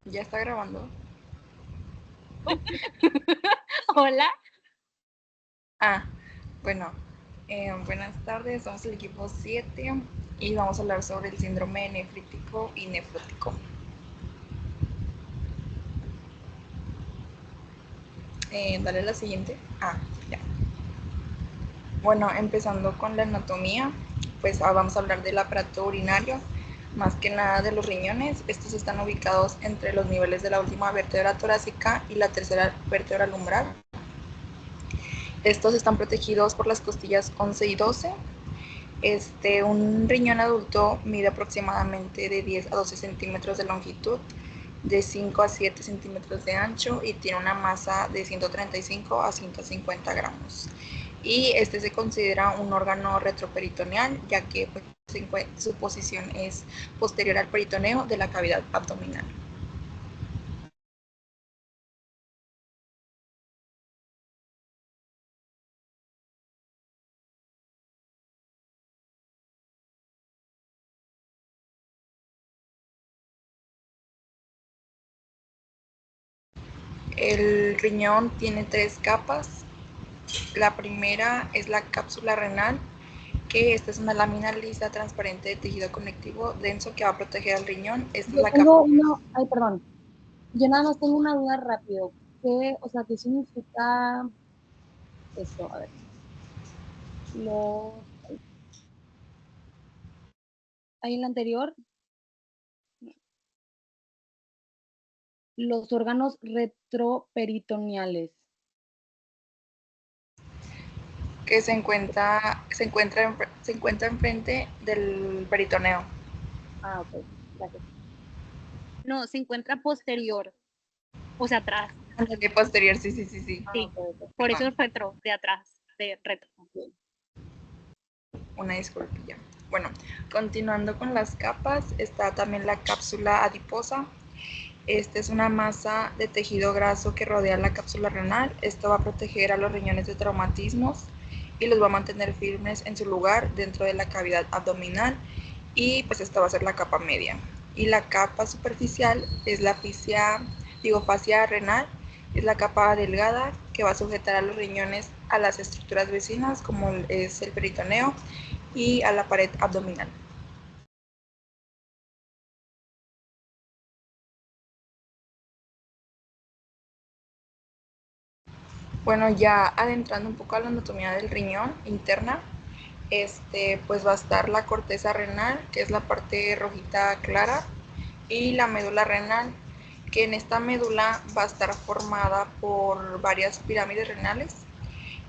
¿Ya está grabando? Hola. Bueno, buenas tardes, somos el equipo 7 y vamos a hablar sobre el síndrome nefrítico y nefrótico. Dale la siguiente. Ya. Bueno, empezando con la anatomía, pues vamos a hablar del aparato urinario, más que nada de los riñones. Estos están ubicados entre los niveles de la última vértebra torácica y la tercera vértebra lumbar. Estos están protegidos por las costillas 11 y 12. Un riñón adulto mide aproximadamente de 10 a 12 centímetros de longitud, de 5 a 7 centímetros de ancho y tiene una masa de 135 a 150 gramos. Y este se considera un órgano retroperitoneal, ya que pues, su posición es posterior al peritoneo de la cavidad abdominal. El riñón tiene 3 capas. La primera es la cápsula renal, que esta es una lámina lisa transparente de tejido conectivo denso que va a proteger al riñón. Esta es Yo la capa. tengo una, ay, perdón, yo nada más tengo una duda rápido. ¿Qué significa eso? A ver, los, ahí en la anterior, los órganos retroperitoneales. Que se encuentra enfrente del peritoneo. Ok, gracias. No, se encuentra posterior, o sea, atrás. De posterior, sí, sí, sí, sí. Sí, Ok. por eso es retro, de atrás, de retro. Okay. Una disculpilla. Bueno, continuando con las capas, está también la cápsula adiposa. Esta es una masa de tejido graso que rodea la cápsula renal. Esto va a proteger a los riñones de traumatismos y los va a mantener firmes en su lugar dentro de la cavidad abdominal. Y pues esta va a ser la capa media. Y la capa superficial es la fascia renal. Es la capa delgada que va a sujetar a los riñones a las estructuras vecinas, como es el peritoneo, y a la pared abdominal. Bueno, ya adentrando un poco a la anatomía del riñón interna, pues va a estar la corteza renal, que es la parte rojita clara, y la médula renal, que en esta médula va a estar formada por varias pirámides renales,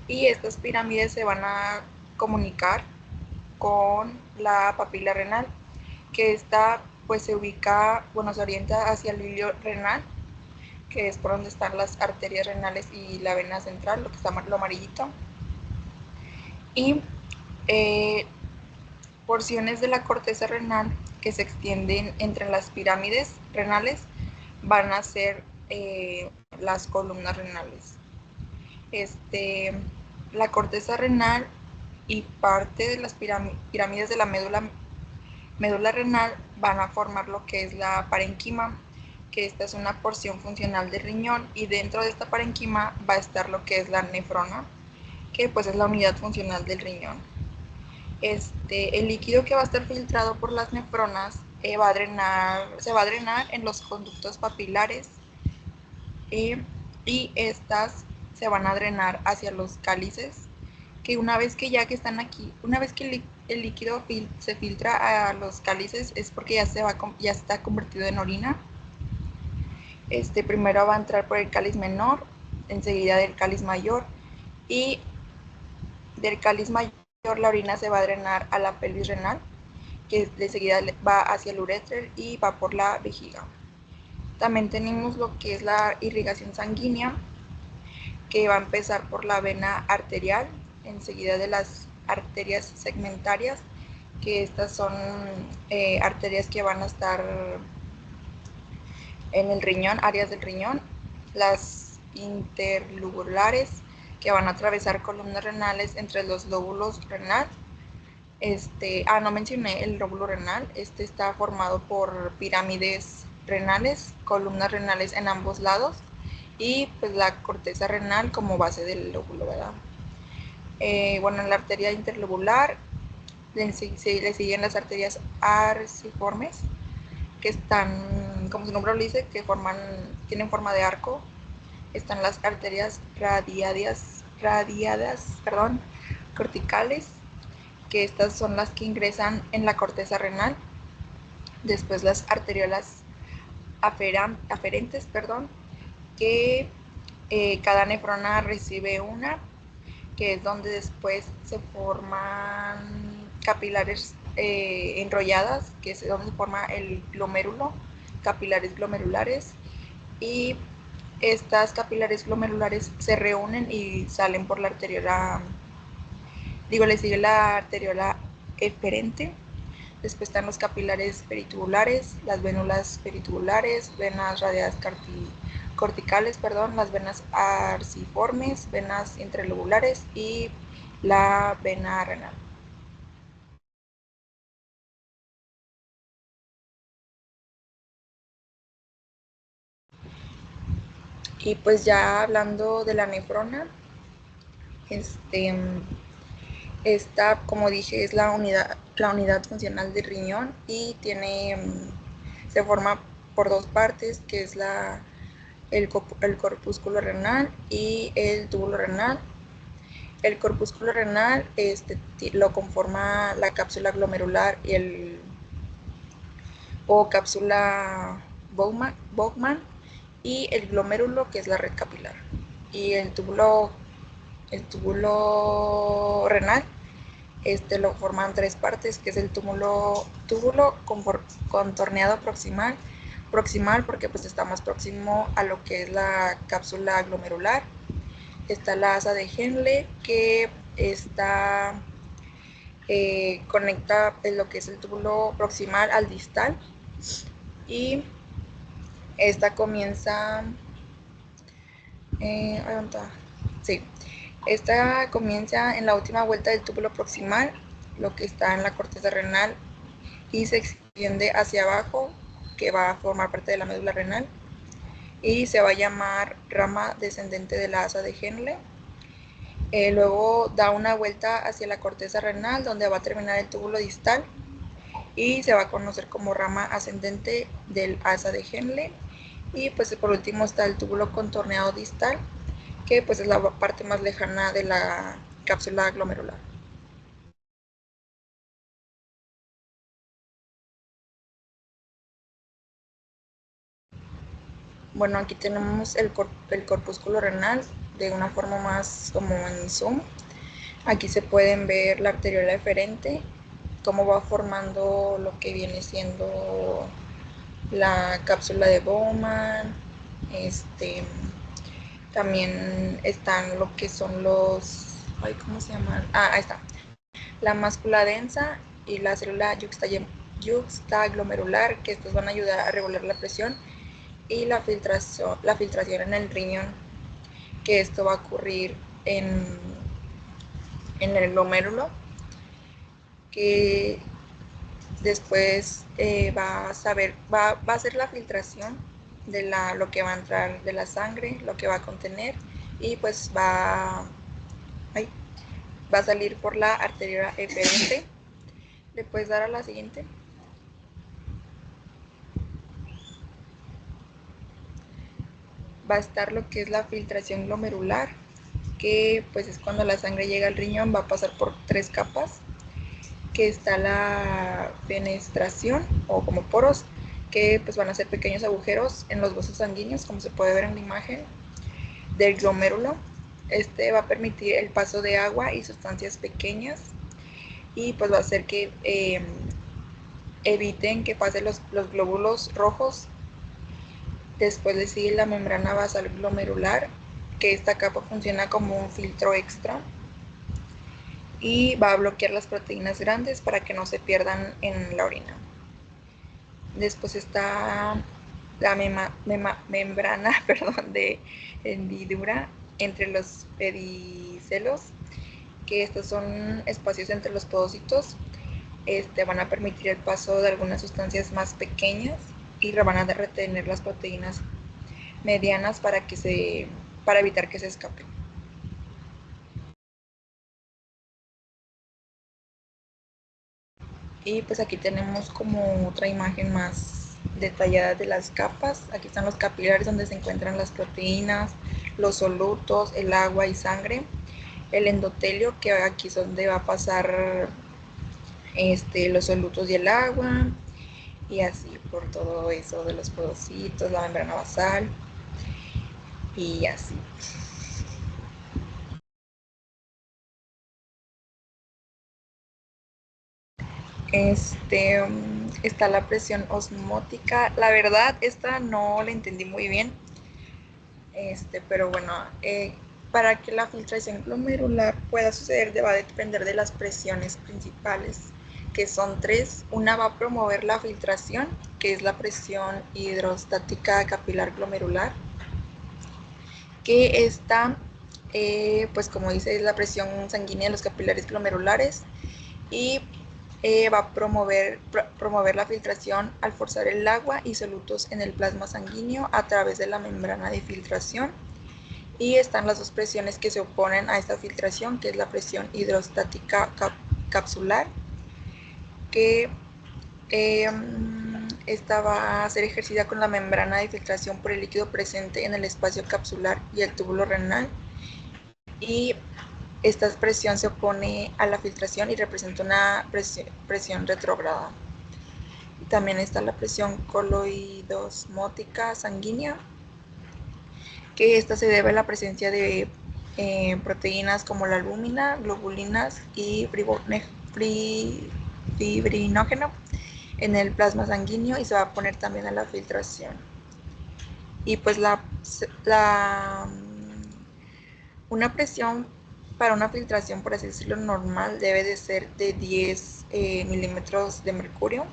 y estas pirámides se van a comunicar con la papila renal, que esta pues se orienta hacia el hilio renal, que es por donde están las arterias renales y la vena central, lo que está lo amarillito. Y porciones de la corteza renal que se extienden entre las pirámides renales van a ser las columnas renales. La corteza renal y parte de las pirámides de la médula renal van a formar lo que es la parenquima, que esta es una porción funcional del riñón, y dentro de esta parenquima va a estar lo que es la nefrona, que pues es la unidad funcional del riñón. El líquido que va a estar filtrado por las nefronas se va a drenar en los conductos papilares, y estas se van a drenar hacia los cálices, que una vez que están aquí, una vez que el líquido se filtra a los cálices, es porque ya está convertido en orina. Primero va a entrar por el cáliz menor, enseguida del cáliz mayor, y del cáliz mayor la orina se va a drenar a la pelvis renal, que de seguida va hacia el uréter y va por la vejiga. También tenemos lo que es la irrigación sanguínea, que va a empezar por la vena arterial, enseguida de las arterias segmentarias, que estas son arterias que van a estar en el riñón, áreas del riñón, las interlobulares, que van a atravesar columnas renales entre los lóbulos renal. No mencioné el lóbulo renal. Está formado por pirámides renales, columnas renales en ambos lados y pues la corteza renal como base del lóbulo, ¿verdad? Bueno, en la arteria interlobular le siguen las arterias arciformes, que están, como su nombre lo dice, que tienen forma de arco. Están las arterias radiadas, corticales, que estas son las que ingresan en la corteza renal. Después las arteriolas aferentes, que cada nefrona recibe una, que es donde después se forman capilares enrolladas, que es donde se forma el glomérulo, capilares glomerulares, y estas capilares glomerulares se reúnen y salen por la arteriola, le sigue la arteriola eferente. Después están los capilares peritubulares, las vénulas peritubulares, venas radiadas corticales, las venas arciformes, venas interlobulares y la vena renal. Y pues ya hablando de la nefrona, esta, como dije, es la unidad funcional del riñón y se forma por dos partes, que es el corpúsculo renal y el túbulo renal. El corpúsculo renal lo conforma la cápsula glomerular o cápsula Bowman y el glomérulo, que es la red capilar. Y el túbulo renal lo forman tres partes, que es el túbulo contorneado proximal porque pues está más próximo a lo que es la cápsula glomerular. Está la asa de Henle, que conecta lo que es el túbulo proximal al distal, y esta comienza esta comienza en la última vuelta del túbulo proximal, lo que está en la corteza renal, y se extiende hacia abajo, que va a formar parte de la médula renal, y se va a llamar rama descendente de la asa de Henle. Luego da una vuelta hacia la corteza renal, donde va a terminar el túbulo distal, y se va a conocer como rama ascendente del asa de Henle. Y pues por último está el túbulo contorneado distal, que pues es la parte más lejana de la cápsula glomerular. Bueno, aquí tenemos el corpúsculo renal de una forma más como en zoom. Aquí se pueden ver la arteriola eferente, cómo va formando lo que viene siendo la cápsula de Bowman. También están lo que son ¿cómo se llaman? Ahí está. La mácula densa y la célula yuxtaglomerular, que estos van a ayudar a regular la presión y la filtración en el riñón, que esto va a ocurrir en el glomérulo, que después va a hacer la filtración de lo que va a entrar de la sangre, lo que va a contener, y pues va a salir por la arteria eferente. ¿Le puedes dar a la siguiente? Va a estar lo que es la filtración glomerular, que pues es cuando la sangre llega al riñón, va a pasar por tres capas, que está la fenestración o como poros, que pues van a ser pequeños agujeros en los vasos sanguíneos, como se puede ver en la imagen del glomérulo. Va a permitir el paso de agua y sustancias pequeñas, y pues va a hacer que eviten que pasen los glóbulos rojos. Después le sigue la membrana basal glomerular, que esta capa funciona como un filtro extra y va a bloquear las proteínas grandes para que no se pierdan en la orina. Después está la membrana de hendidura entre los pedicelos, que estos son espacios entre los podocitos. Van a permitir el paso de algunas sustancias más pequeñas. y van a retener las proteínas medianas para evitar que se escapen. Y pues aquí tenemos como otra imagen más detallada de las capas. Aquí están los capilares donde se encuentran las proteínas, los solutos, el agua y sangre, el endotelio, que aquí es donde va a pasar los solutos y el agua, y así por todo eso de los podocitos, la membrana basal y así. Está la presión osmótica. La verdad, esta no la entendí muy bien. Pero bueno, para que la filtración glomerular pueda suceder, va a depender de las presiones principales, que son tres. Una va a promover la filtración, que es la presión hidrostática capilar glomerular, que está, pues como dice, es la presión sanguínea de los capilares glomerulares, y va a promover la filtración al forzar el agua y solutos en el plasma sanguíneo a través de la membrana de filtración. Y están las dos presiones que se oponen a esta filtración, que es la presión hidrostática capsular, que esta va a ser ejercida con la membrana de filtración por el líquido presente en el espacio capsular y el túbulo renal, y esta presión se opone a la filtración y representa una presión retrógrada. También está la presión coloidosmótica sanguínea, que esta se debe a la presencia de proteínas como la albúmina, globulinas y fibrinógeno en el plasma sanguíneo, y se va a poner también a la filtración. Y pues una presión para una filtración, por así decirlo, normal debe de ser de 10 milímetros de mercurio,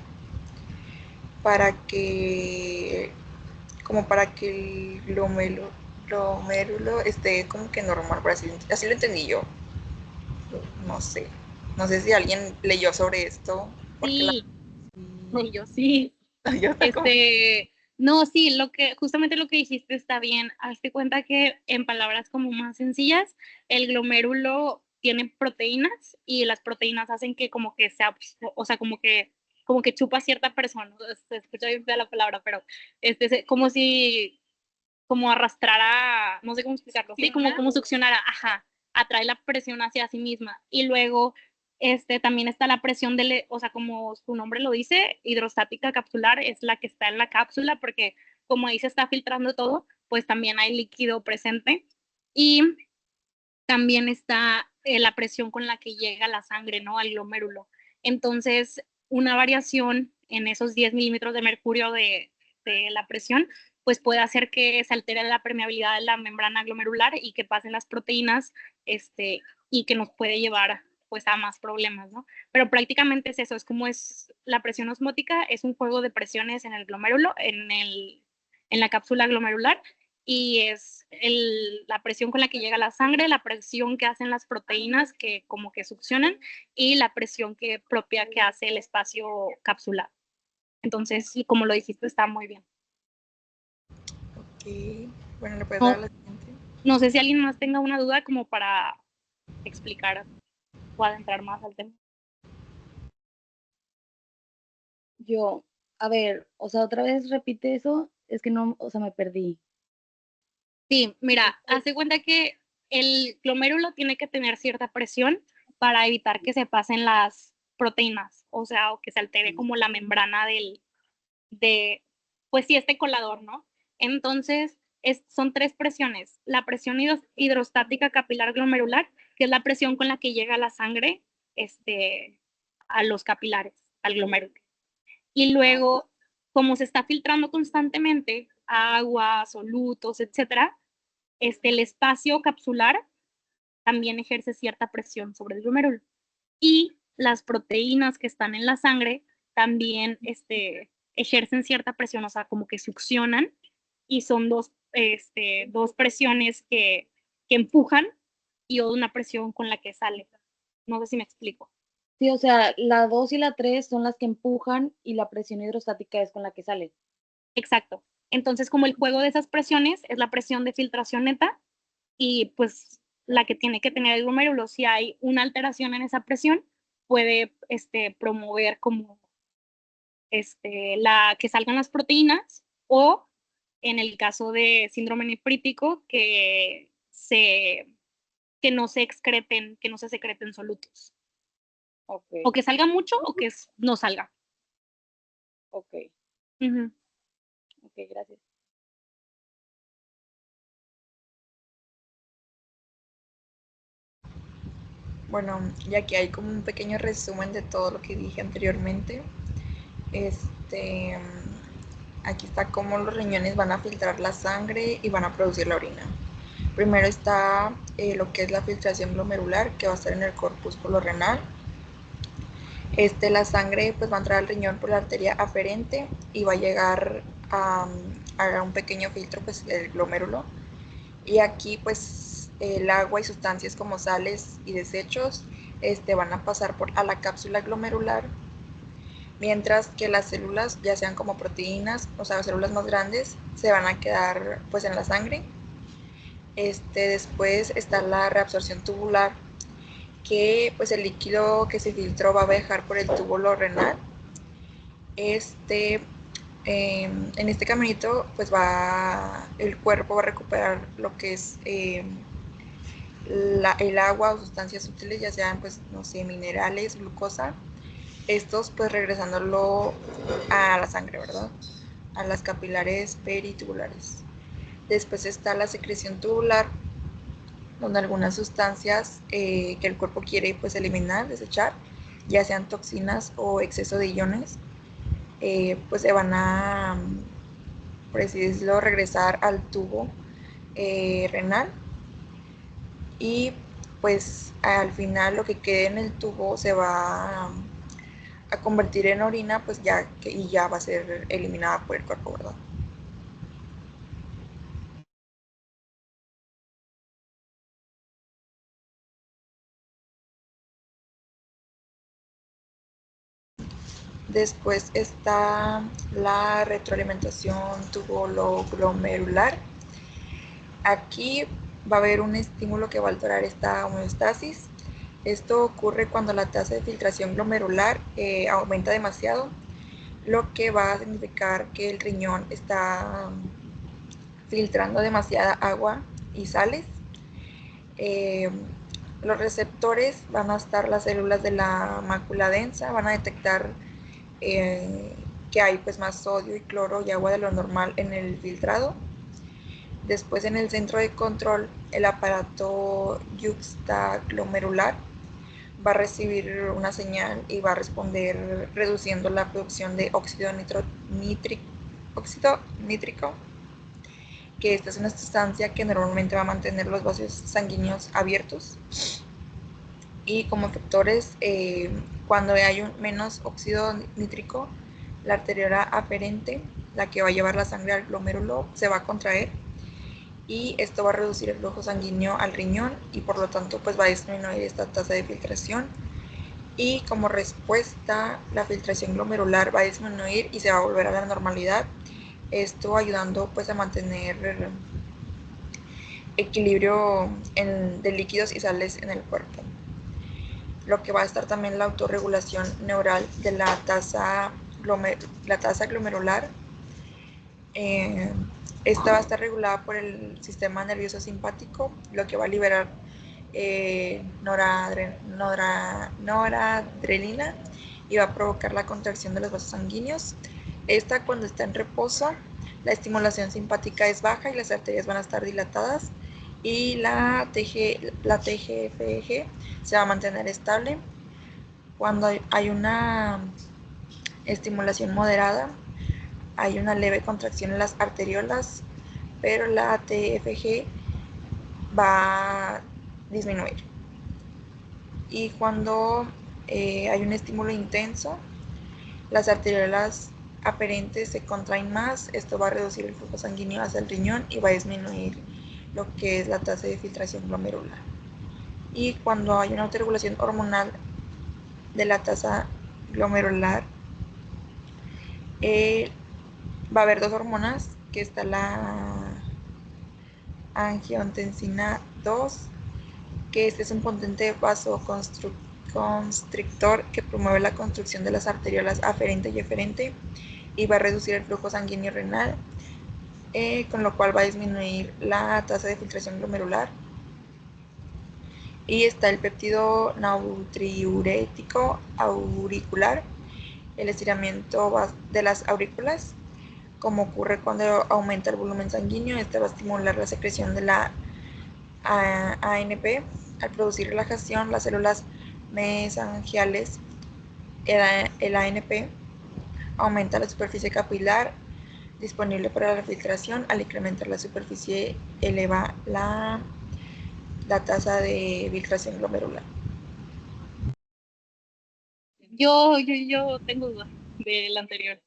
para que el glomérulo esté como que normal, por así lo entendí yo. No sé. No sé si alguien leyó sobre esto, porque Sí, yo sí. yo está como... No, sí, justamente lo que dijiste está bien. Hazte cuenta que en palabras como más sencillas, el glomérulo tiene proteínas y las proteínas hacen que como que sea, o sea, como que chupa a cierta persona. Se escucha bien fea la palabra, pero como arrastrara, no sé cómo explicarlo, sí, como succionara, ajá, atrae la presión hacia sí misma. Y luego también está la presión o sea, como su nombre lo dice, hidrostática capsular, es la que está en la cápsula, porque como ahí se está filtrando todo, pues también hay líquido presente. Y también está la presión con la que llega la sangre, ¿no? Al glomérulo. Entonces, una variación en esos 10 milímetros de mercurio de la presión, pues puede hacer que se altere la permeabilidad de la membrana glomerular y que pasen las proteínas, y que nos puede llevar pues a más problemas, ¿no? Pero prácticamente es eso, es como es la presión osmótica, es un juego de presiones en el glomérulo, en la cápsula glomerular, y es la presión con la que llega la sangre, la presión que hacen las proteínas que como que succionan, y la presión propia que hace el espacio capsular. Entonces, como lo dijiste, está muy bien. Ok, bueno, le puedes dar a No, la siguiente. no sé si alguien más tenga una duda como para explicar o adentrar más al tema. Yo, a ver, o sea, otra vez repite eso, es que no, o sea, me perdí. Sí, mira, hace cuenta que el glomérulo tiene que tener cierta presión para evitar que se pasen las proteínas, o sea, o que se altere como la membrana pues sí, este colador, ¿no? Entonces, son tres presiones. La presión hidrostática capilar glomerular, que es la presión con la que llega la sangre a los capilares, al glomérulo. Y luego, como se está filtrando constantemente agua, solutos, etcétera, el espacio capsular también ejerce cierta presión sobre el glomérulo. Y las proteínas que están en la sangre también ejercen cierta presión, o sea, como que succionan, y son dos presiones que empujan y una presión con la que sale. No sé si me explico. Sí, o sea, la 2 y la 3 son las que empujan y la presión hidrostática es con la que sale. Exacto. Entonces, como el juego de esas presiones es la presión de filtración neta y pues la que tiene que tener el glomérulo, si hay una alteración en esa presión, puede promover como que salgan las proteínas o en el caso de síndrome nefrítico que no se secreten solutos. Okay. O que salga mucho o que no salga. Ok, Uh-huh. ok, gracias. Bueno, ya que hay como un pequeño resumen de todo lo que dije anteriormente. Aquí está cómo los riñones van a filtrar la sangre y van a producir la orina. Primero está lo que es la filtración glomerular, que va a estar en el corpúsculo renal. La sangre pues va a entrar al riñón por la arteria aferente y va a llegar a un pequeño filtro, pues el glomérulo. Y aquí pues el agua y sustancias como sales y desechos van a pasar a la cápsula glomerular, mientras que las células, ya sean como proteínas, o sea, células más grandes, se van a quedar pues en la sangre. Después está la reabsorción tubular, que pues el líquido que se filtró va a viajar por el túbulo renal. En este caminito pues el cuerpo va a recuperar lo que es el agua o sustancias útiles, ya sean pues no sé, minerales, glucosa, estos pues regresándolo a la sangre, ¿verdad? A las capilares peritubulares. Después está la secreción tubular, donde algunas sustancias que el cuerpo quiere pues eliminar, desechar, ya sean toxinas o exceso de iones, pues se van a, por así decirlo, regresar al tubo renal, y pues al final lo que quede en el tubo se va a convertir en orina, pues y ya va a ser eliminada por el cuerpo, ¿verdad? Después está la retroalimentación tubuloglomerular. Aquí va a haber un estímulo que va a alterar esta homeostasis. Esto ocurre cuando la tasa de filtración glomerular aumenta demasiado, lo que va a significar que el riñón está filtrando demasiada agua y sales. Los receptores van a estar las células de la mácula densa, van a detectar que hay pues más sodio y cloro y agua de lo normal en el filtrado. Después, en el centro de control, el aparato yuxtaglomerular va a recibir una señal y va a responder reduciendo la producción de óxido nítrico, que esta es una sustancia que normalmente va a mantener los vasos sanguíneos abiertos. Y como efectores, cuando hay menos óxido nítrico, la arteriola aferente, la que va a llevar la sangre al glomérulo, se va a contraer, y esto va a reducir el flujo sanguíneo al riñón y por lo tanto pues va a disminuir esta tasa de filtración. Y como respuesta, la filtración glomerular va a disminuir y se va a volver a la normalidad, esto ayudando pues a mantener equilibrio de líquidos y sales en el cuerpo. Lo que va a estar también la autorregulación neural de la tasa glomerular. Esta va a estar regulada por el sistema nervioso simpático, lo que va a liberar noradrenalina y va a provocar la contracción de los vasos sanguíneos. Esta, cuando está en reposo, la estimulación simpática es baja y las arterias van a estar dilatadas, y la TGFG se va a mantener estable. Cuando hay una estimulación moderada, hay una leve contracción en las arteriolas, pero la TFG va a disminuir. Y cuando hay un estímulo intenso, las arteriolas aferentes se contraen más, esto va a reducir el flujo sanguíneo hacia el riñón y va a disminuir lo que es la tasa de filtración glomerular. Y cuando hay una autorregulación hormonal de la tasa glomerular, va a haber dos hormonas, que está la angiotensina 2, que este es un potente vasoconstrictor que promueve la construcción de las arteriolas aferente y eferente y va a reducir el flujo sanguíneo renal, con lo cual va a disminuir la tasa de filtración glomerular. Y está el péptido natriurético auricular, el estiramiento de las aurículas. Como ocurre cuando aumenta el volumen sanguíneo, este va a estimular la secreción de la ANP. Al producir relajación, las células mesangiales, el ANP, aumenta la superficie capilar disponible para la filtración. Al incrementar la superficie, eleva la tasa de filtración glomerular. Yo tengo dudas del anterior.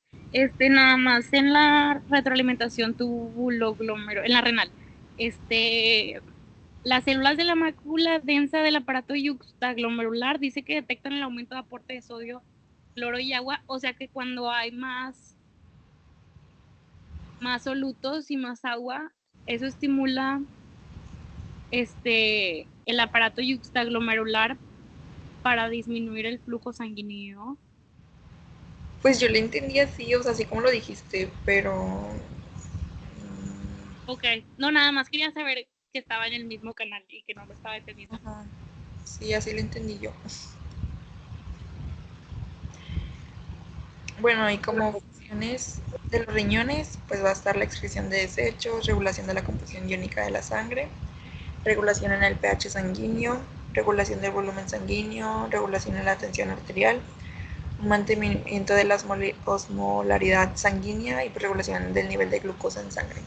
Nada más en la retroalimentación en la renal. Las células de la mácula densa del aparato yuxtaglomerular dice que detectan el aumento de aporte de sodio, cloro y agua, o sea que cuando hay más solutos y más agua, eso estimula el aparato yuxtaglomerular para disminuir el flujo sanguíneo. Pues yo le entendí así, o sea, así como lo dijiste, pero... Ok, no, nada más quería saber que estaba en el mismo canal y que no lo estaba entendiendo. Ajá. Sí, así lo entendí yo. Bueno, y como funciones de los riñones, pues va a estar la excreción de desechos, regulación de la composición iónica de la sangre, regulación en el pH sanguíneo, regulación del volumen sanguíneo, regulación en la tensión arterial, mantenimiento de la osmolaridad sanguínea y regulación del nivel de glucosa en sangre.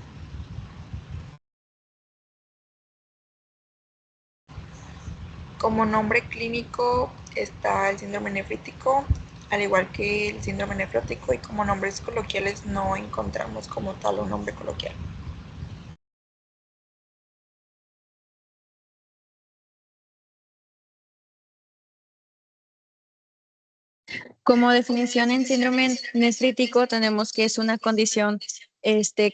Como nombre clínico está el síndrome nefrítico, al igual que el síndrome nefrótico, y como nombres coloquiales no encontramos como tal un nombre coloquial. Como definición en síndrome nefrítico tenemos que es una condición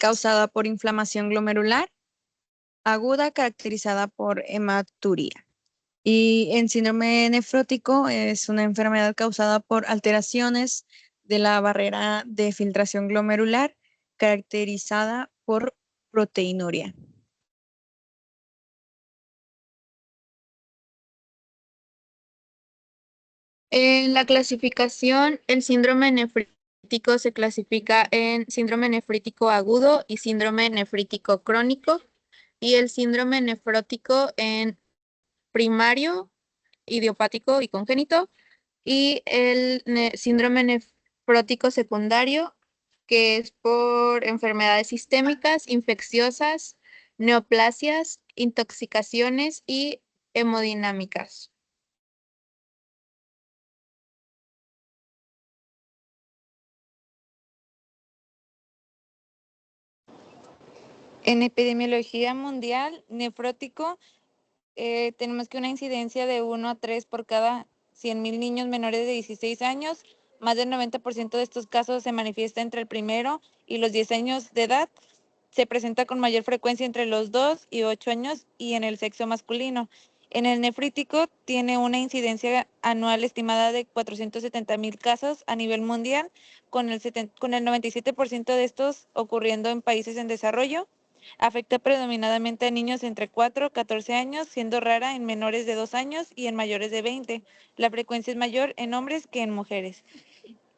causada por inflamación glomerular aguda caracterizada por hematuria. Y en síndrome nefrótico es una enfermedad causada por alteraciones de la barrera de filtración glomerular caracterizada por proteinuria. En la clasificación, el síndrome nefrítico se clasifica en síndrome nefrítico agudo y síndrome nefrítico crónico, y el síndrome nefrótico en primario, idiopático y congénito, y el síndrome nefrótico secundario, que es por enfermedades sistémicas, infecciosas, neoplasias, intoxicaciones y hemodinámicas. En epidemiología mundial, nefrótico, tenemos que una incidencia de 1 a 3 por cada 100,000 niños menores de 16 años. Más del 90% de estos casos se manifiesta entre el 1 y los 10 años de edad. Se presenta con mayor frecuencia entre los 2 y 8 años y en el sexo masculino. En el nefrítico tiene una incidencia anual estimada de 470,000 casos a nivel mundial, con el 97% de estos ocurriendo en países en desarrollo. Afecta predominantemente a niños entre 4 y 14 años, siendo rara en menores de 2 años y en mayores de 20. La frecuencia es mayor en hombres que en mujeres.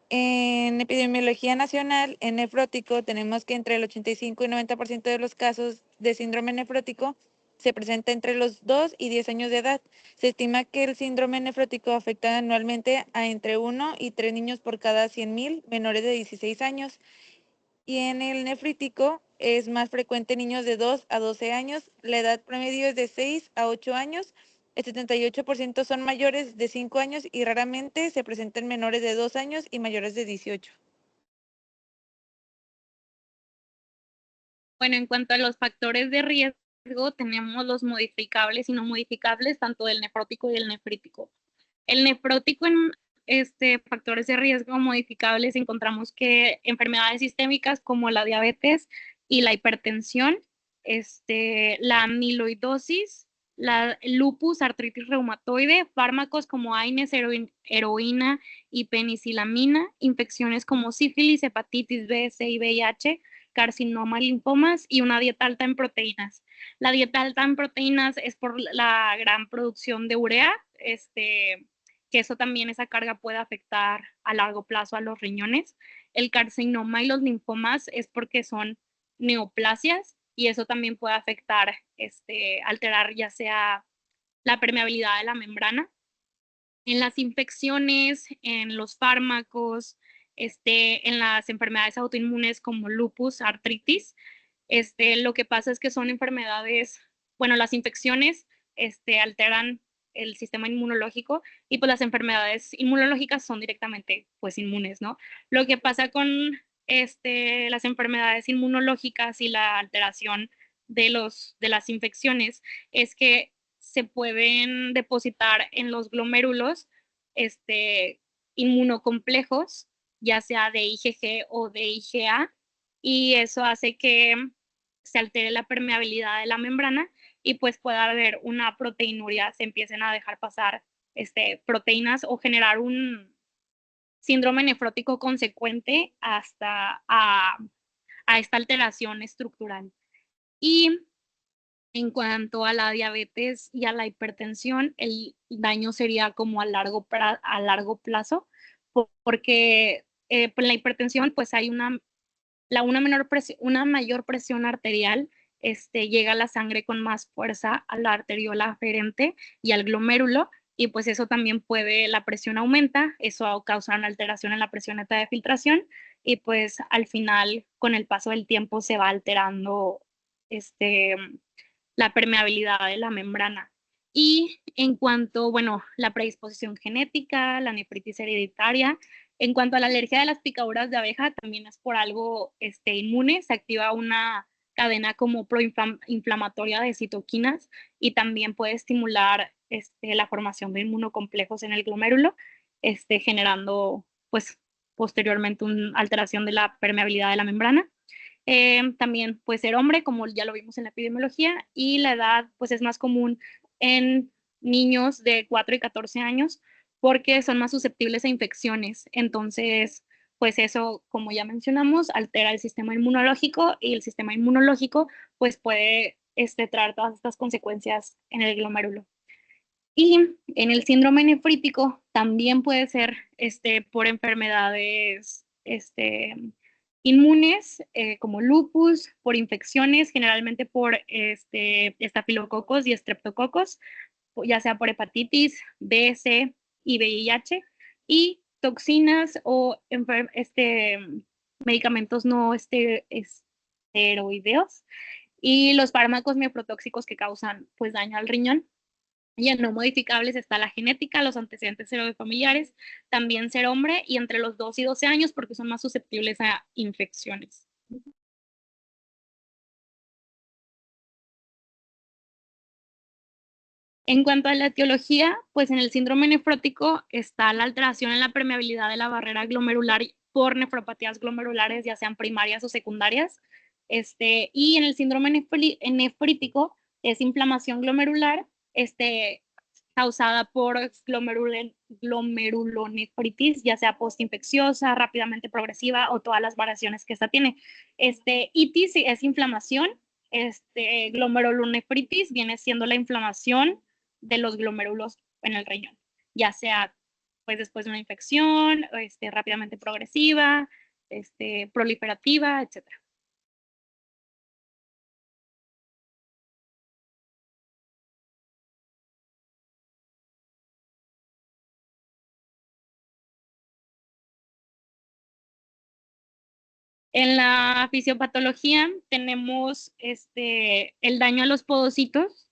En epidemiología nacional, en nefrótico, tenemos que entre el 85 y 90% de los casos de síndrome nefrótico se presenta entre los 2 y 10 años de edad. Se estima que el síndrome nefrótico afecta anualmente a entre 1 y 3 niños por cada 100,000 menores de 16 años. Y en el nefrítico es más frecuente en niños de 2 a 12 años. La edad promedio es de 6 a 8 años. El 78% son mayores de 5 años y raramente se presentan menores de 2 años y mayores de 18. Bueno, en cuanto a los factores de riesgo, tenemos los modificables y no modificables, tanto del nefrótico y el nefrítico. El nefrótico factores de riesgo modificables encontramos que enfermedades sistémicas como la diabetes y la hipertensión, la amiloidosis, la lupus, artritis reumatoide, fármacos como AINES, heroína y penicilamina, infecciones como sífilis, hepatitis B, C y VIH, carcinoma, linfomas y una dieta alta en proteínas. La dieta alta en proteínas es por la gran producción de urea, que eso también, esa carga puede afectar a largo plazo a los riñones. El carcinoma y los linfomas es porque son neoplasias y eso también puede afectar, alterar ya sea la permeabilidad de la membrana. En las infecciones, en los fármacos, en las enfermedades autoinmunes como lupus, artritis, lo que pasa es que son enfermedades, bueno, las infecciones alteran el sistema inmunológico y pues las enfermedades inmunológicas son directamente pues inmunes, ¿no? Lo que pasa con las enfermedades inmunológicas y la alteración de las infecciones es que se pueden depositar en los glomérulos inmunocomplejos, ya sea de IgG o de IgA, y eso hace que se altere la permeabilidad de la membrana y pues pueda haber una proteinuria, se empiecen a dejar pasar proteínas o generar un síndrome nefrótico consecuente hasta a esta alteración estructural. Y en cuanto a la diabetes y a la hipertensión, el daño sería como a largo plazo, porque pues la hipertensión pues hay una mayor presión arterial, llega la sangre con más fuerza a la arteriola aferente y al glomérulo, y pues eso también la presión aumenta, eso causa una alteración en la presión neta de filtración, y pues al final, con el paso del tiempo, se va alterando la permeabilidad de la membrana. Y en cuanto, bueno, la predisposición genética, la nefritis hereditaria, en cuanto a la alergia de las picaduras de abeja, también es por algo inmune, se activa una cadena como proinflamatoria de citoquinas y también puede estimular la formación de inmunocomplejos en el glomérulo, generando pues posteriormente una alteración de la permeabilidad de la membrana. También puede ser hombre, como ya lo vimos en la epidemiología, y la edad pues es más común en niños de 4 y 14 años porque son más susceptibles a infecciones. Entonces, pues eso, como ya mencionamos, altera el sistema inmunológico y el sistema inmunológico pues puede traer todas estas consecuencias en el glomérulo. Y en el síndrome nefrítico también puede ser por enfermedades inmunes como lupus, por infecciones, generalmente por estafilococos y estreptococos, ya sea por hepatitis B, C y VIH, y toxinas o medicamentos no esteroideos, y los fármacos neoprotóxicos que causan pues daño al riñón. Y en no modificables está la genética, los antecedentes familiares, también ser hombre y entre los 2 y 12 años porque son más susceptibles a infecciones. En cuanto a la etiología, pues en el síndrome nefrótico está la alteración en la permeabilidad de la barrera glomerular por nefropatías glomerulares, ya sean primarias o secundarias. Y en el síndrome nefrítico es inflamación glomerular, causada por glomerulonefritis, ya sea postinfecciosa, rápidamente progresiva o todas las variaciones que esta tiene. Itis es inflamación, glomerulonefritis viene siendo la inflamación de los glomérulos en el riñón, ya sea pues después de una infección, rápidamente progresiva, proliferativa, etcétera. En la fisiopatología tenemos el daño a los podocitos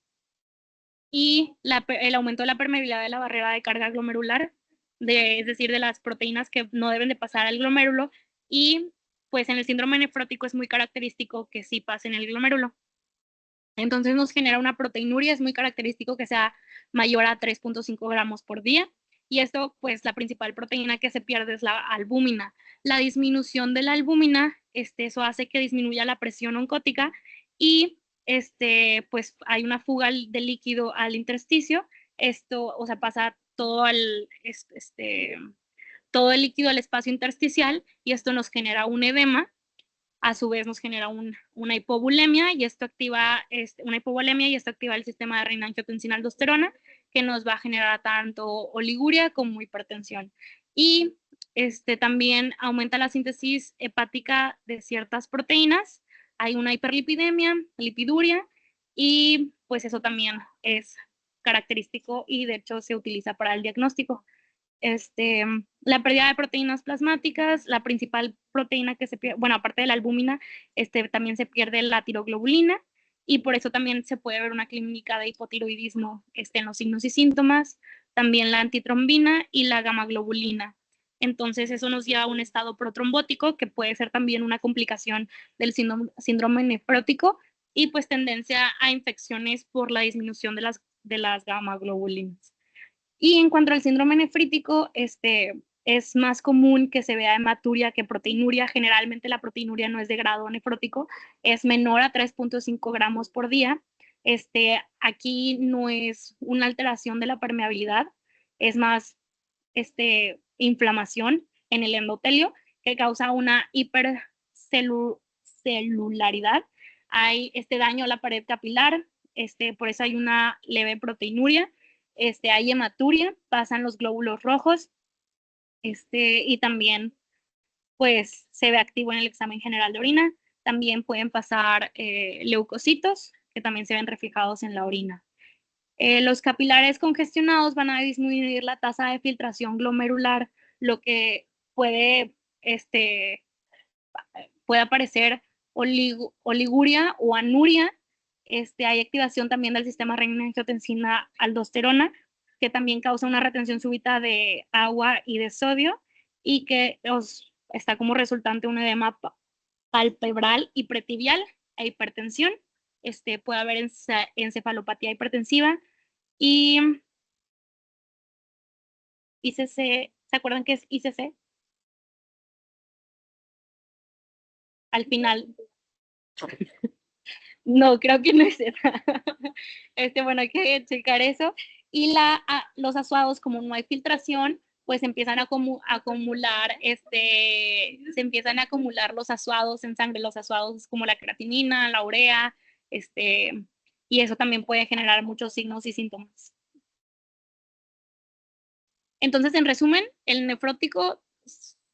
y el aumento de la permeabilidad de la barrera de carga glomerular, es decir, de las proteínas que no deben de pasar al glomérulo, y pues en el síndrome nefrótico es muy característico que sí pase en el glomérulo. Entonces nos genera una proteinuria, es muy característico que sea mayor a 3.5 gramos por día, y esto, pues la principal proteína que se pierde es la albúmina. La disminución de la albúmina, eso hace que disminuya la presión oncótica y pues hay una fuga de líquido al intersticio. Esto, o sea, pasa todo todo el líquido al espacio intersticial y esto nos genera un edema. A su vez nos genera una hipovolemia y esto activa una hipovolemia y esto activa el sistema de renina-angiotensina-aldosterona que nos va a generar tanto oliguria como hipertensión. Y también aumenta la síntesis hepática de ciertas proteínas. Hay una hiperlipidemia, lipiduria y pues eso también es característico y de hecho se utiliza para el diagnóstico. La pérdida de proteínas plasmáticas, la principal proteína que se pierde, bueno, aparte de la albúmina, también se pierde la tiroglobulina y por eso también se puede ver una clínica de hipotiroidismo en los signos y síntomas, también la antitrombina y la gamaglobulina. Entonces eso nos lleva a un estado protrombótico que puede ser también una complicación del síndrome nefrótico y pues tendencia a infecciones por la disminución de las gamaglobulinas. Y en cuanto al síndrome nefrítico, es más común que se vea hematuria que proteinuria. Generalmente la proteinuria no es de grado nefrótico, es menor a 3.5 gramos por día. Aquí no es una alteración de la permeabilidad, es más inflamación en el endotelio que causa una hipercelularidad. Hay daño a la pared capilar, por eso hay una leve proteinuria. Hay hematuria, pasan los glóbulos rojos, y también pues se ve activo en el examen general de orina. También pueden pasar leucocitos, que también se ven reflejados en la orina. Los capilares congestionados van a disminuir la tasa de filtración glomerular, lo que puede aparecer oliguria o anuria. Hay activación también del sistema renina-angiotensina-aldosterona, que también causa una retención súbita de agua y de sodio, y que está como resultante un edema palpebral y pretibial e hipertensión. Puede haber encefalopatía hipertensiva y ICC. ¿Se acuerdan qué es ICC? Al final. No, creo que no es esa. Bueno, hay que checar eso. Y los azuados, como no hay filtración, pues empiezan a acumular, se empiezan a acumular los azuados en sangre. Los azuados como la creatinina, la urea, y eso también puede generar muchos signos y síntomas. Entonces, en resumen, el nefrótico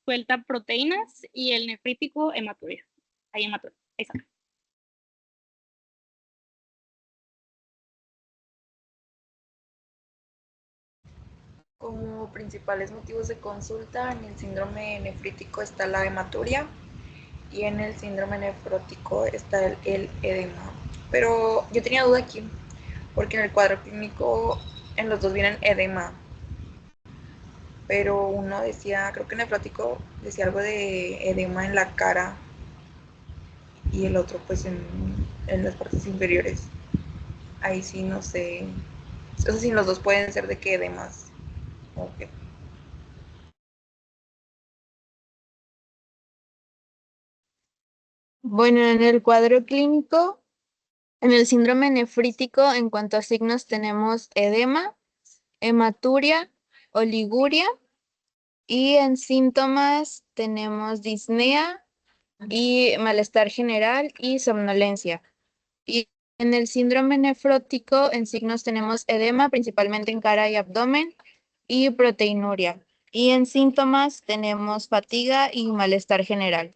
suelta proteínas y el nefrítico hematuria. Hay hematuria. Exacto. Como principales motivos de consulta, en el síndrome nefrítico está la hematuria y en el síndrome nefrótico está el edema. Pero yo tenía duda aquí, porque en el cuadro clínico en los dos vienen edema, pero uno decía, creo que nefrótico decía algo de edema en la cara y el otro pues en las partes inferiores. Ahí sí no sé, o sea, sí los dos pueden ser de que edemas. Okay. Bueno, en el cuadro clínico, en el síndrome nefrítico, en cuanto a signos, tenemos edema, hematuria, oliguria, y en síntomas tenemos disnea y malestar general y somnolencia. Y en el síndrome nefrótico, en signos tenemos edema, principalmente en cara y abdomen, y proteinuria. Y en síntomas tenemos fatiga y malestar general.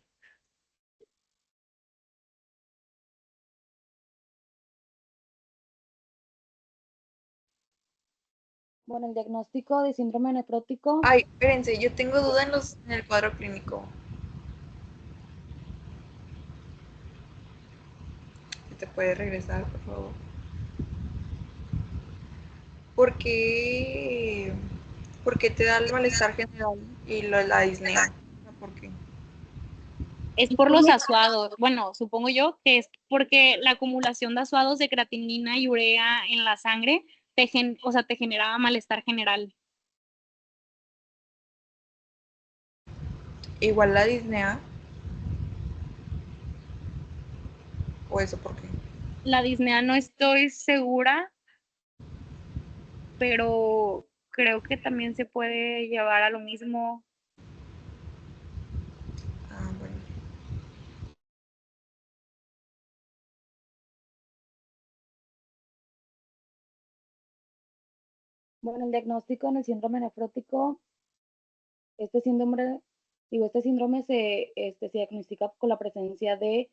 Bueno, el diagnóstico de síndrome nefrótico. Ay, espérense, yo tengo duda en el cuadro clínico. ¿Te puedes regresar, por favor? ¿Por qué te da el malestar general y la disnea? ¿Por qué? Es por los azuados. Bueno, supongo yo que es porque la acumulación de azuados de creatinina y urea en la sangre te genera malestar general. Igual la disnea. ¿O eso por qué? La disnea no estoy segura, pero creo que también se puede llevar a lo mismo. Ah, bueno. Bueno, el diagnóstico en el síndrome nefrótico, este síndrome se diagnostica con la presencia de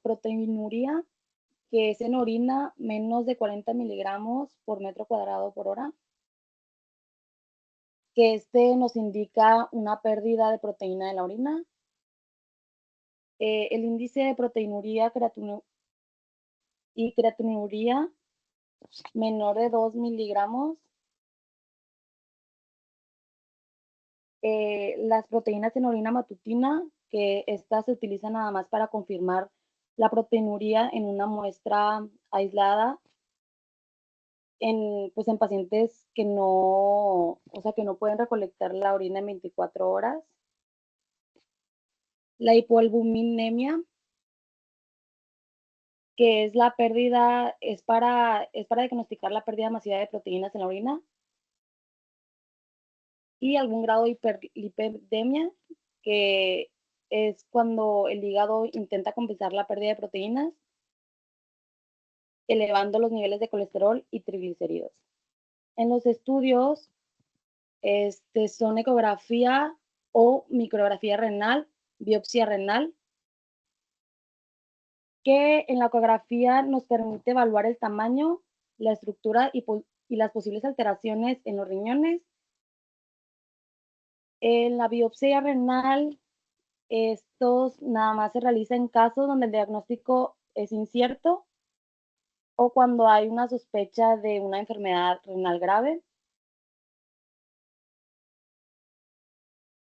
proteinuria, que es en orina menos de 40 miligramos por metro cuadrado por hora, que nos indica una pérdida de proteína de la orina. El índice de proteinuria y creatinuria menor de 2 miligramos. Las proteínas en orina matutina, que estas se utilizan nada más para confirmar la proteinuria en una muestra aislada pues en pacientes que no pueden recolectar la orina en 24 horas. La hipoalbuminemia, que es la pérdida, es para diagnosticar la pérdida masiva de proteínas en la orina. Y algún grado de hiperlipidemia, que es cuando el hígado intenta compensar la pérdida de proteínas, elevando los niveles de colesterol y triglicéridos. En los estudios son ecografía o micrografía renal, biopsia renal, que en la ecografía nos permite evaluar el tamaño, la estructura y las posibles alteraciones en los riñones. En la biopsia renal, estos nada más se realizan en casos donde el diagnóstico es incierto o cuando hay una sospecha de una enfermedad renal grave.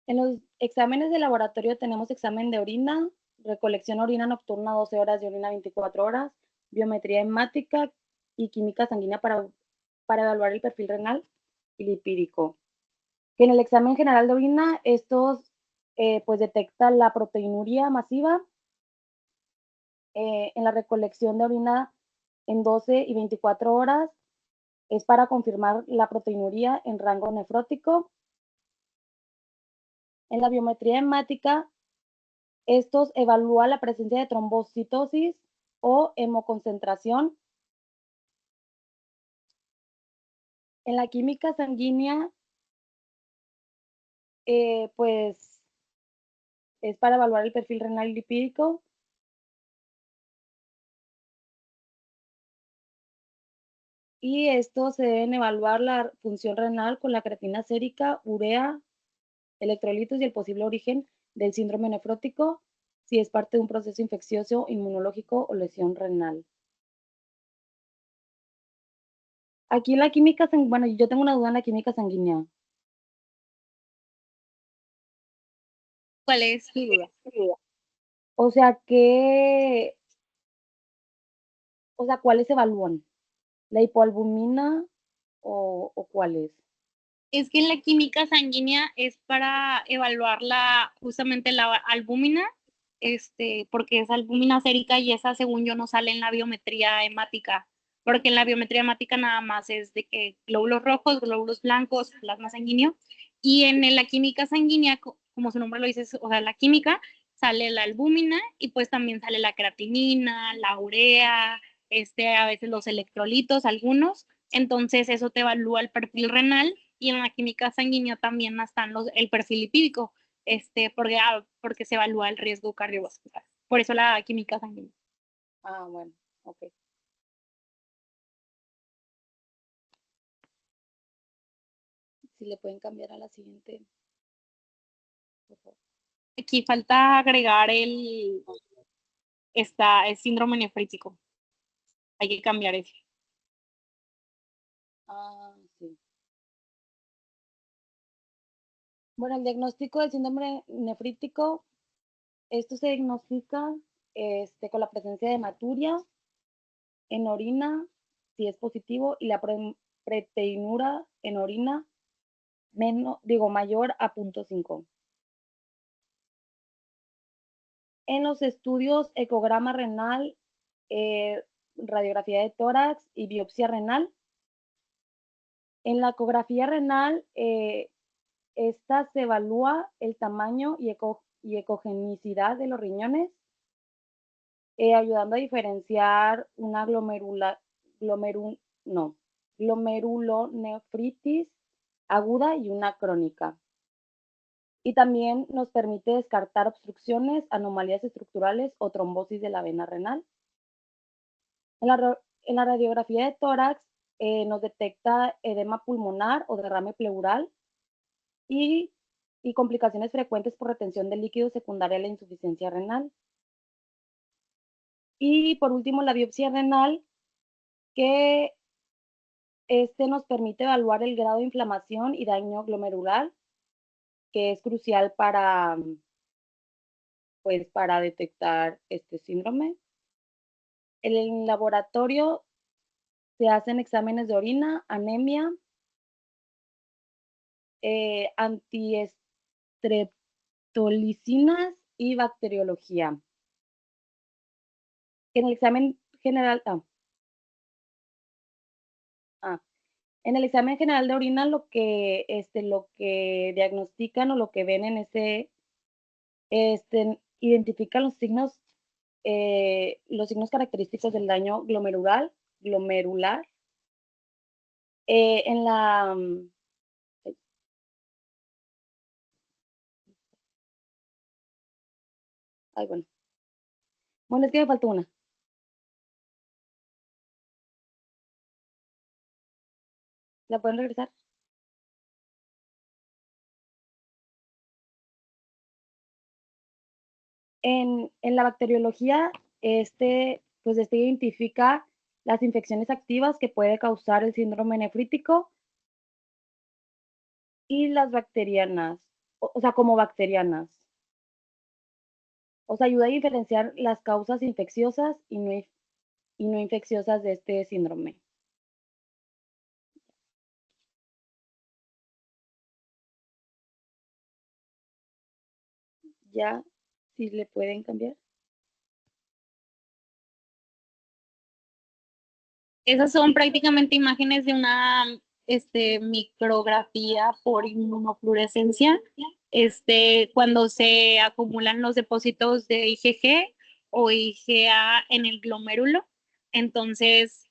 En los exámenes de laboratorio tenemos examen de orina, recolección de orina nocturna 12 horas y orina 24 horas, biometría hemática y química sanguínea para evaluar el perfil renal y lipídico. En el examen general de orina, estos pues detecta la proteinuria masiva. En la recolección de orina en 12 y 24 horas es para confirmar la proteinuria en rango nefrótico. En la biometría hemática, estos evalúa la presencia de trombocitosis o hemoconcentración. En la química sanguínea, pues es para evaluar el perfil renal y lipídico. Y estos se deben evaluar la función renal con la creatina sérica, urea, electrolitos y el posible origen del síndrome nefrótico, si es parte de un proceso infeccioso, inmunológico o lesión renal. Aquí la química sanguínea, bueno, yo tengo una duda en la química sanguínea. ¿Cuál es tu duda? O sea, ¿cuáles evalúan? ¿La hipoalbumina o cuáles? Es que en la química sanguínea es para evaluar justamente la albúmina, porque es albúmina sérica y esa, según yo, no sale en la biometría hemática, porque en la biometría hemática nada más es de que glóbulos rojos, glóbulos blancos, plasma sanguíneo, y en la química sanguínea, como su nombre lo dice, o sea, la química, sale la albúmina y pues también sale la creatinina, la urea, a veces los electrolitos, algunos, entonces eso te evalúa el perfil renal y en la química sanguínea también están el perfil lipídico, porque se evalúa el riesgo cardiovascular. Por eso la química sanguínea. Ah, bueno, ok. Si le pueden cambiar a la siguiente, por favor. Aquí falta agregar el síndrome nefrítico. Hay que cambiar eso. Ah, sí. Bueno, el diagnóstico del síndrome nefrítico, esto se diagnostica con la presencia de hematuria en orina, si es positivo, y la proteinura en orina mayor a 0.5. En los estudios ecograma renal, radiografía de tórax y biopsia renal. En la ecografía renal, esta se evalúa el tamaño y ecogenicidad de los riñones, ayudando a diferenciar una glomerulonefritis aguda y una crónica. Y también nos permite descartar obstrucciones, anomalías estructurales o trombosis de la vena renal. En la radiografía de tórax nos detecta edema pulmonar o derrame pleural y complicaciones frecuentes por retención de líquido secundaria a la insuficiencia renal. Y por último, la biopsia renal, que nos permite evaluar el grado de inflamación y daño glomerular, que es crucial para detectar este síndrome. En el laboratorio se hacen exámenes de orina, anemia, antiestreptolicinas y bacteriología. En el examen general, en el examen general de orina lo que diagnostican o lo que ven en ese, identifican los signos característicos del daño glomerular. En la bueno, es que me faltó una. ¿La pueden regresar? En la bacteriología, pues identifica las infecciones activas que puede causar el síndrome nefrítico y las bacterianas, o sea, como bacterianas. O sea, ayuda a diferenciar las causas infecciosas y no infecciosas de este síndrome. Ya, si le pueden cambiar. Esas son prácticamente imágenes de una micrografía por inmunofluorescencia, cuando se acumulan los depósitos de IgG o IgA en el glomérulo. Entonces,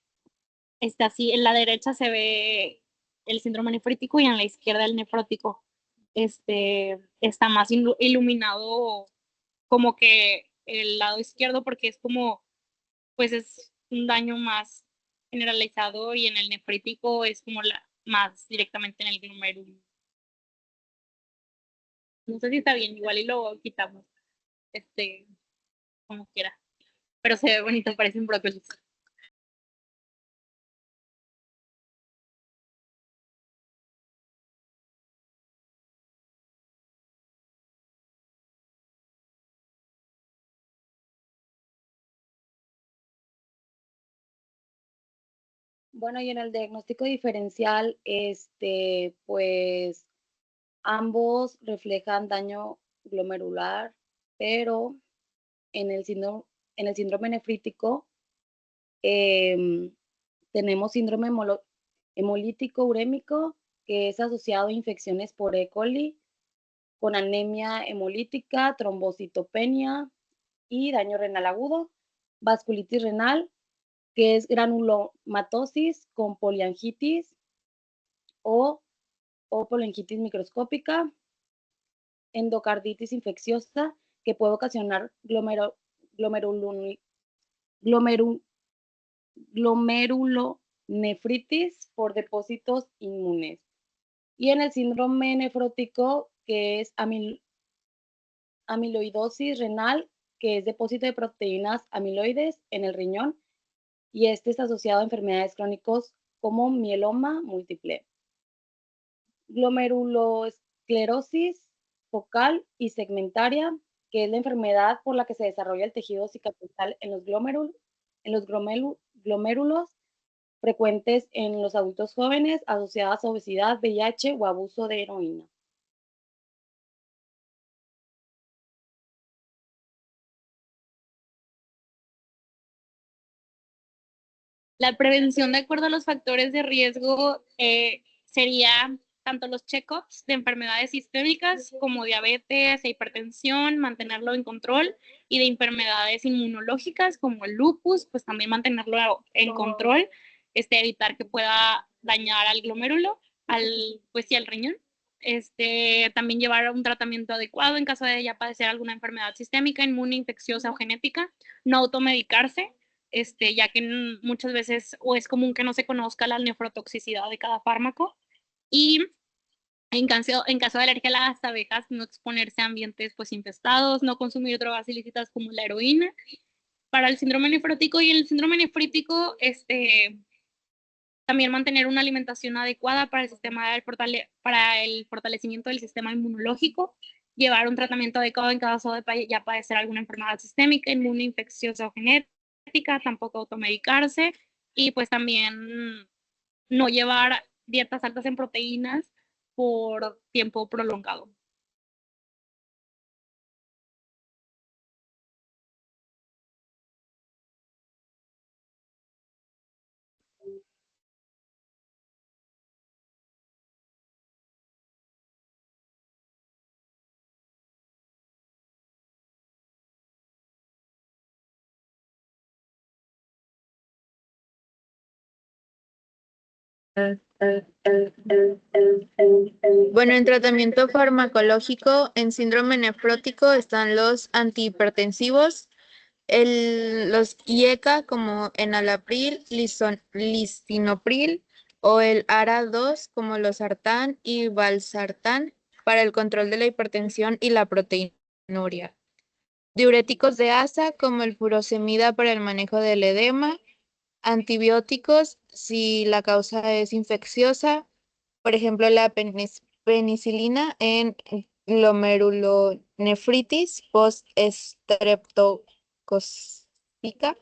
está así, en la derecha se ve el síndrome nefrítico y en la izquierda el nefrótico. Está más iluminado como que el lado izquierdo, porque es como, pues es un daño más generalizado, y en el nefrítico es como más directamente en el glomérulo. No sé si está bien, igual y lo quitamos, como quiera. Pero se ve bonito, parece un brócoli. Bueno, y en el diagnóstico diferencial, pues ambos reflejan daño glomerular, pero en el síndrome nefrítico tenemos síndrome hemolítico urémico, que es asociado a infecciones por E. coli, con anemia hemolítica, trombocitopenia y daño renal agudo, vasculitis renal, que es granulomatosis con poliangitis o poliangitis microscópica, endocarditis infecciosa, que puede ocasionar glomerulonefritis por depósitos inmunes. Y en el síndrome nefrótico, que es amiloidosis renal, que es depósito de proteínas amiloides en el riñón, y es asociado a enfermedades crónicas como mieloma múltiple, glomerulosclerosis focal y segmentaria, que es la enfermedad por la que se desarrolla el tejido cicatricial en los glomérulos, frecuentes en los adultos jóvenes asociadas a obesidad, VIH o abuso de heroína. La prevención de acuerdo a los factores de riesgo sería tanto los check-ups de enfermedades sistémicas como diabetes e hipertensión, mantenerlo en control, y de enfermedades inmunológicas como el lupus, pues también mantenerlo en control, evitar que pueda dañar al glomérulo, pues sí, al riñón. También llevar un tratamiento adecuado en caso de ya padecer alguna enfermedad sistémica, inmune, infecciosa o genética, no automedicarse, ya que muchas veces o es común que no se conozca la nefrotoxicidad de cada fármaco, y en caso de alergia a las abejas, no exponerse a ambientes pues infestados, no consumir drogas ilícitas como la heroína. Para el síndrome nefrótico y el síndrome nefrítico, también mantener una alimentación adecuada para para el fortalecimiento del sistema inmunológico, llevar un tratamiento adecuado en caso de ya padecer alguna enfermedad sistémica, inmune, infecciosa o genética, tampoco automedicarse, y pues también no llevar dietas altas en proteínas por tiempo prolongado. Bueno, en tratamiento farmacológico en síndrome nefrótico están los antihipertensivos, los IECA como enalapril, lisinopril, o el ARA-2 como los sartán y valsartán para el control de la hipertensión y la proteinuria. Diuréticos de asa como el furosemida para el manejo del edema. Antibióticos si la causa es infecciosa, por ejemplo la penicilina en glomerulonefritis post-estreptocócica.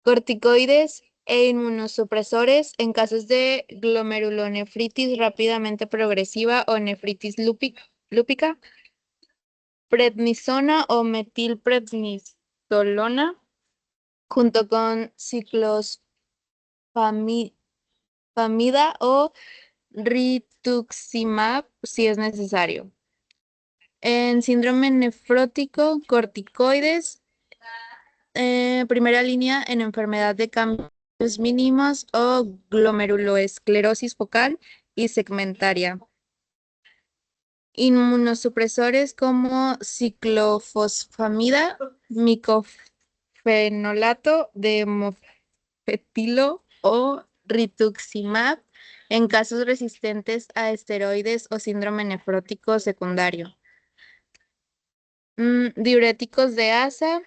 Corticoides e inmunosupresores en casos de glomerulonefritis rápidamente progresiva o nefritis lúpica. Prednisona o metilprednisolona junto con ciclospamida o rituximab si es necesario. En síndrome nefrótico, corticoides, primera línea en enfermedad de cambios mínimos o glomeruloesclerosis focal y segmentaria. Inmunosupresores como ciclofosfamida, micofenolato de mofetilo o rituximab en casos resistentes a esteroides o síndrome nefrótico secundario. Diuréticos de asa,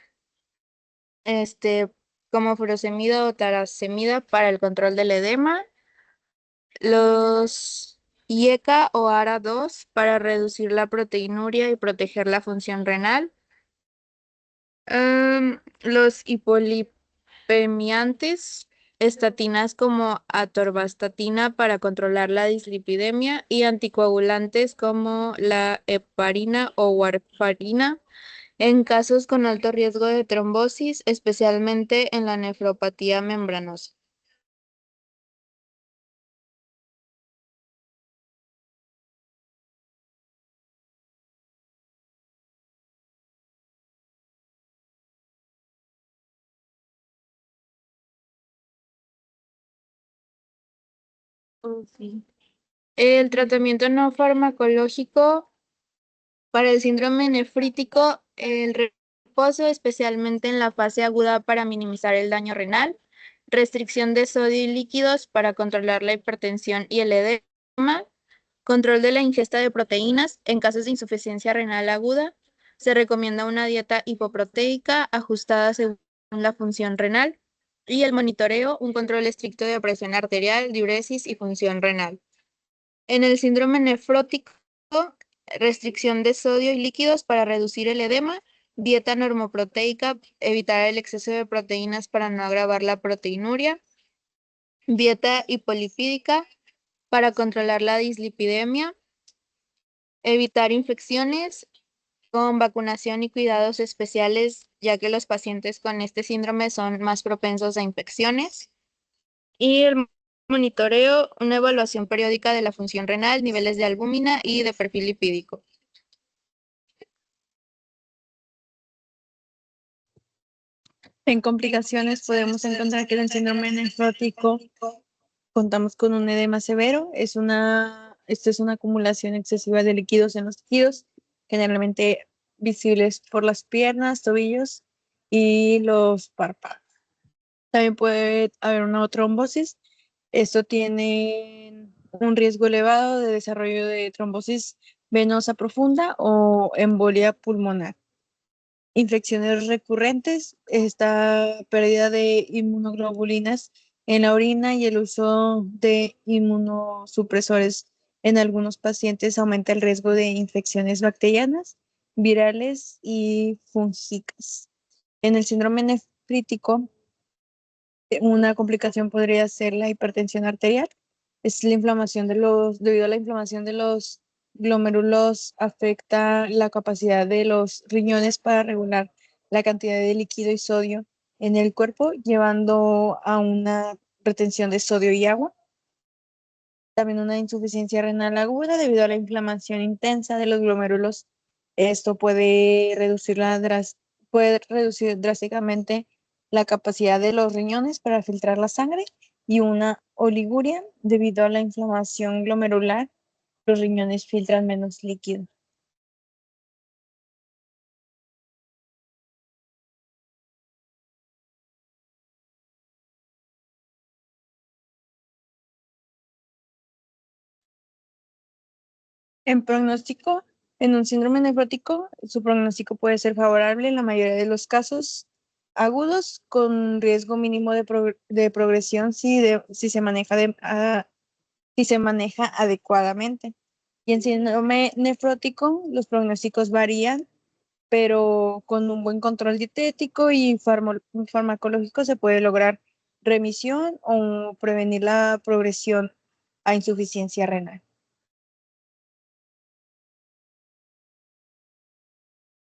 como furosemida o tarasemida para el control del edema. Los IECA o ARA-2 para reducir la proteinuria y proteger la función renal. Los hipolipemiantes, estatinas como atorvastatina para controlar la dislipidemia y anticoagulantes como la heparina o warfarina en casos con alto riesgo de trombosis, especialmente en la nefropatía membranosa. El tratamiento no farmacológico para el síndrome nefrítico, el reposo, especialmente en la fase aguda para minimizar el daño renal, restricción de sodio y líquidos para controlar la hipertensión y el edema, control de la ingesta de proteínas en casos de insuficiencia renal aguda. Se recomienda una dieta hipoproteica ajustada según la función renal y el monitoreo, un control estricto de presión arterial, diuresis y función renal. En el síndrome nefrótico, restricción de sodio y líquidos para reducir el edema, dieta normoproteica, evitar el exceso de proteínas para no agravar la proteinuria, dieta hipolipídica para controlar la dislipidemia, evitar infecciones con vacunación y cuidados especiales, ya que los pacientes con este síndrome son más propensos a infecciones. Y el monitoreo, una evaluación periódica de la función renal, niveles de albúmina y de perfil lipídico. En complicaciones podemos encontrar que en el síndrome nefrótico contamos con un edema severo. Esto es una acumulación excesiva de líquidos en los tejidos, generalmente visibles por las piernas, tobillos y los párpados. También puede haber una trombosis. Esto tiene un riesgo elevado de desarrollo de trombosis venosa profunda o embolia pulmonar. Infecciones recurrentes, esta pérdida de inmunoglobulinas en la orina y el uso de inmunosupresores en algunos pacientes aumenta el riesgo de infecciones bacterianas, virales y fúngicas. En el síndrome nefrítico, una complicación podría ser la hipertensión arterial. Es la inflamación debido a la inflamación de los glomérulos, afecta la capacidad de los riñones para regular la cantidad de líquido y sodio en el cuerpo, llevando a una retención de sodio y agua. También una insuficiencia renal aguda debido a la inflamación intensa de los glomérulos. Esto puede reducir drásticamente la capacidad de los riñones para filtrar la sangre, y una oliguria debido a la inflamación glomerular. Los riñones filtran menos líquido. En pronóstico, en un síndrome nefrótico, su pronóstico puede ser favorable en la mayoría de los casos agudos, con riesgo mínimo de progresión si se maneja adecuadamente. Y en síndrome nefrótico, los pronósticos varían, pero con un buen control dietético y farmacológico se puede lograr remisión o prevenir la progresión a insuficiencia renal.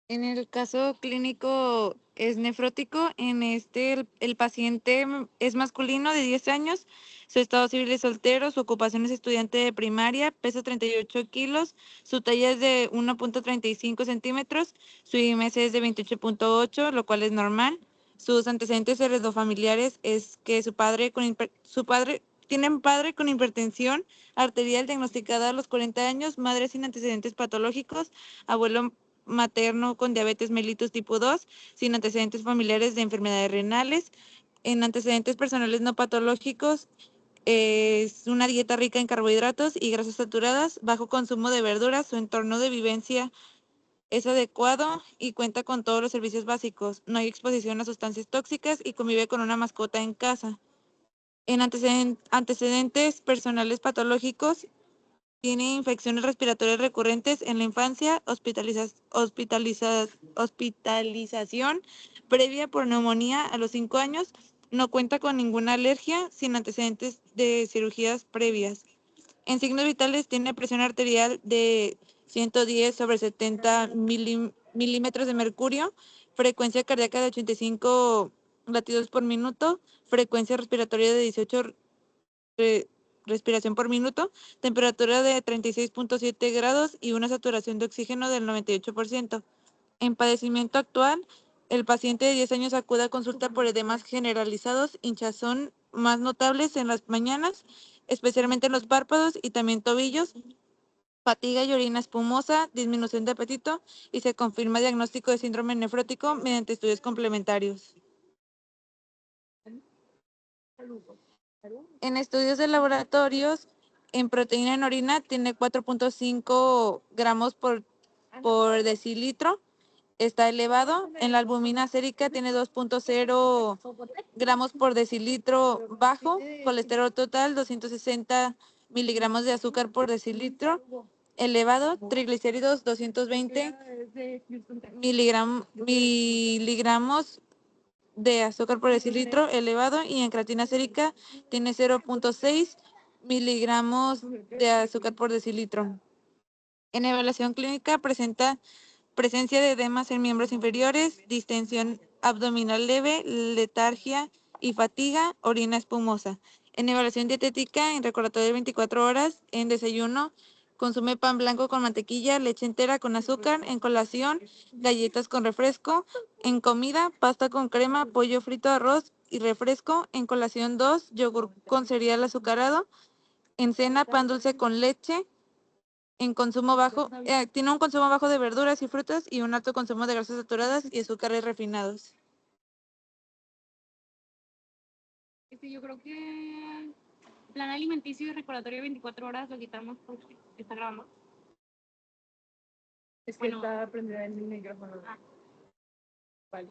En el caso clínico es nefrótico. En este, el paciente es masculino de 10 años, su estado civil es soltero, su ocupación es estudiante de primaria, pesa 38 kilos, su talla es de 1.35 centímetros, su IMC es de 28.8, lo cual es normal. Sus antecedentes heredofamiliares es que tiene un padre con hipertensión arterial diagnosticada a los 40 años, madre sin antecedentes patológicos, abuelo materno con diabetes mellitus tipo 2, sin antecedentes familiares de enfermedades renales. En antecedentes personales no patológicos, es una dieta rica en carbohidratos y grasas saturadas, bajo consumo de verduras, su entorno de vivencia es adecuado y cuenta con todos los servicios básicos. No hay exposición a sustancias tóxicas y convive con una mascota en casa. En antecedentes personales patológicos, tiene infecciones respiratorias recurrentes en la infancia, hospitalización previa por neumonía a los 5 años, no cuenta con ninguna alergia, sin antecedentes de cirugías previas. En signos vitales tiene presión arterial de 110/70 milímetros de mercurio, frecuencia cardíaca de 85 latidos por minuto, frecuencia respiratoria de 18 respiración por minuto, temperatura de 36.7 grados y una saturación de oxígeno del 98%. En padecimiento actual, el paciente de 10 años acude a consulta por edemas generalizados, hinchazón más notables en las mañanas, especialmente en los párpados y también tobillos, fatiga y orina espumosa, disminución de apetito, y se confirma diagnóstico de síndrome nefrótico mediante estudios complementarios. En estudios de laboratorios, en proteína en orina tiene 4.5 gramos por decilitro, está elevado. En la albúmina sérica tiene 2.0 gramos por decilitro, bajo. Colesterol total 260 miligramos de azúcar por decilitro, elevado. Triglicéridos 220 miligramos de azúcar por decilitro elevado y en creatina sérica tiene 0.6 miligramos de azúcar por decilitro. En evaluación clínica presenta presencia de edemas en miembros inferiores, distensión abdominal leve, letargia y fatiga, orina espumosa. En evaluación dietética, en recordatorio de 24 horas, en desayuno, consume pan blanco con mantequilla, leche entera con azúcar, en colación, galletas con refresco, en comida, pasta con crema, pollo frito, arroz y refresco, en colación 2, yogur con cereal azucarado, en cena, pan dulce con leche, en consumo bajo, tiene un consumo bajo de verduras y frutas y un alto consumo de grasas saturadas y azúcares refinados. Yo creo que plan alimenticio y recordatorio de 24 horas lo quitamos porque está grabando. Es que está prendido el micrófono. Vale.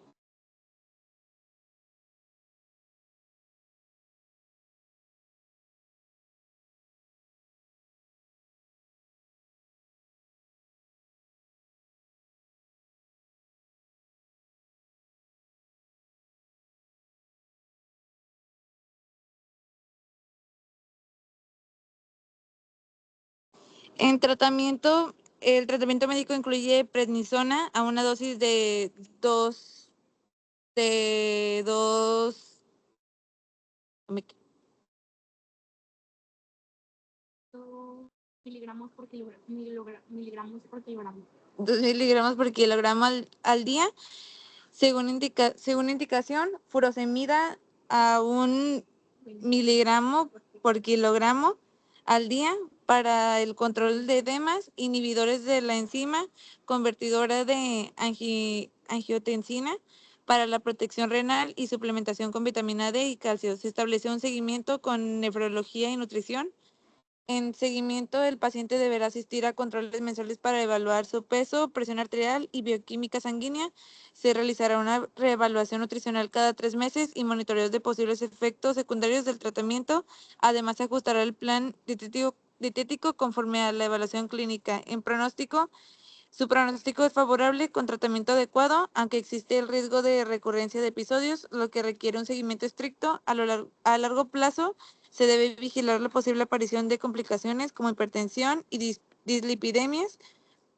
En tratamiento, el tratamiento médico incluye prednisona a una dosis de 2 miligramos por kilogramo. 2 miligramos por kilogramo al día. Según indicación, furosemida a 1 miligramo por kilogramo al día para el control de edemas, inhibidores de la enzima convertidora de angiotensina para la protección renal y suplementación con vitamina D y calcio. Se estableció un seguimiento con nefrología y nutrición. En seguimiento, el paciente deberá asistir a controles mensuales para evaluar su peso, presión arterial y bioquímica sanguínea. Se realizará una reevaluación nutricional cada 3 meses y monitoreos de posibles efectos secundarios del tratamiento. Además, se ajustará el plan dietético conforme a la evaluación clínica. En pronóstico, su pronóstico es favorable con tratamiento adecuado, aunque existe el riesgo de recurrencia de episodios, lo que requiere un seguimiento estricto. A largo plazo, se debe vigilar la posible aparición de complicaciones como hipertensión y dislipidemias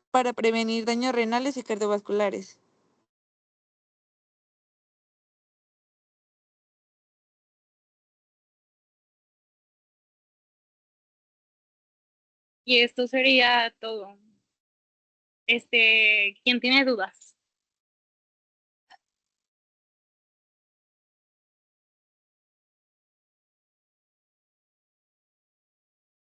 para prevenir daños renales y cardiovasculares. Y esto sería todo. ¿Quién tiene dudas?